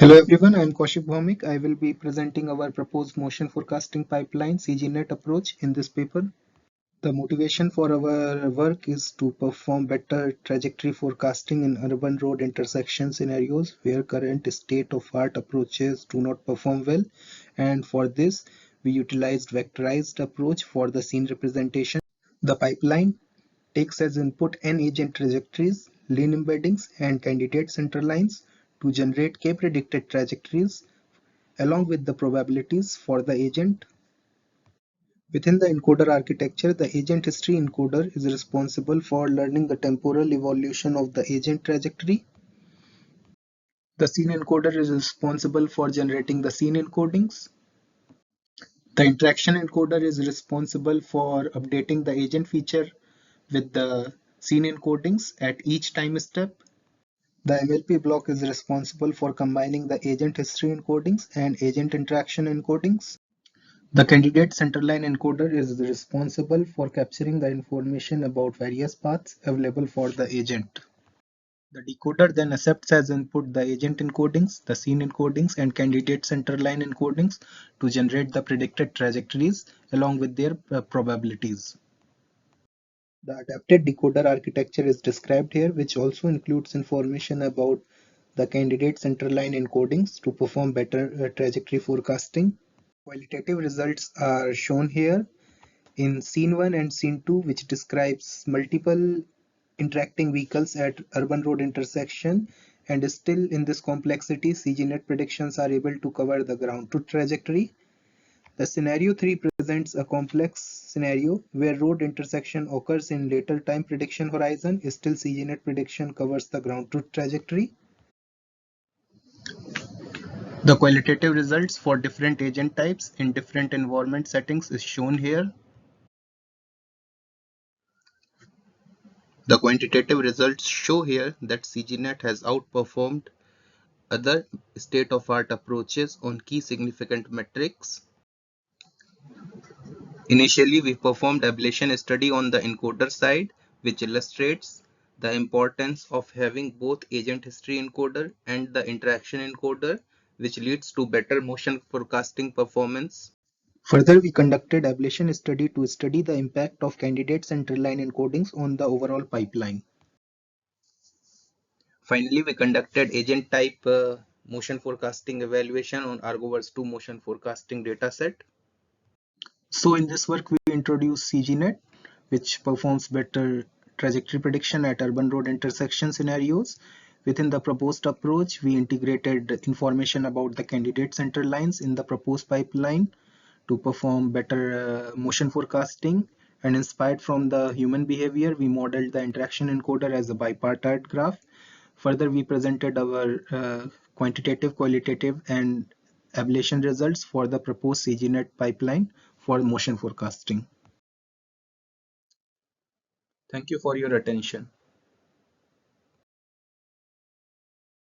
Hello everyone, I am Kaushik Bhaumik. I will be presenting our proposed motion forecasting pipeline CGNet approach in this paper. The motivation for our work is to perform better trajectory forecasting in urban road intersection scenarios where current state-of-art approaches do not perform well, and for this we utilized vectorized approach for the scene representation. The pipeline takes as input n-agent trajectories, lane embeddings, and candidate centerlines to generate k-predicted trajectories along with the probabilities for the agent. Within the encoder architecture, the agent history encoder is responsible for learning the temporal evolution of the agent trajectory. The scene encoder is responsible for generating the scene encodings. The interaction encoder is responsible for updating the agent feature with the scene encodings at each time step. The MLP block is responsible for combining the agent history encodings and agent interaction encodings. The candidate centerline encoder is responsible for capturing the information about various paths available for the agent. The decoder then accepts as input the agent encodings, the scene encodings, and candidate centerline encodings to generate the predicted trajectories along with their probabilities. The adapted decoder architecture is described here, which also includes information about the candidate centerline encodings to perform better trajectory forecasting. Qualitative results are shown here in Scene 1 and Scene 2, which describes multiple interacting vehicles at urban road intersection, and still in this complexity, CGNet predictions are able to cover the ground truth trajectory. The scenario 3 presents a complex scenario where road intersection occurs in later time prediction horizon, still CGNet prediction covers the ground truth trajectory. The qualitative results for different agent types in different environment settings is shown here. The quantitative results show here that CGNet has outperformed other state-of-art approaches on key significant metrics. Initially, we performed ablation study on the encoder side, which illustrates the importance of having both agent history encoder and the interaction encoder, which leads to better motion forecasting performance. Further, we conducted ablation study to study the impact of candidate centerline encodings on the overall pipeline. Finally, we conducted agent type motion forecasting evaluation on Argoverse 2 motion forecasting dataset. So in this work, we introduced CGNet, which performs better trajectory prediction at urban road intersection scenarios. Within the proposed approach, we integrated information about the candidate center lines in the proposed pipeline to perform better motion forecasting. And inspired from the human behavior, we modeled the interaction encoder as a bipartite graph. Further, we presented our quantitative, qualitative, and ablation results for the proposed CGNet pipeline for motion forecasting. Thank you for your attention.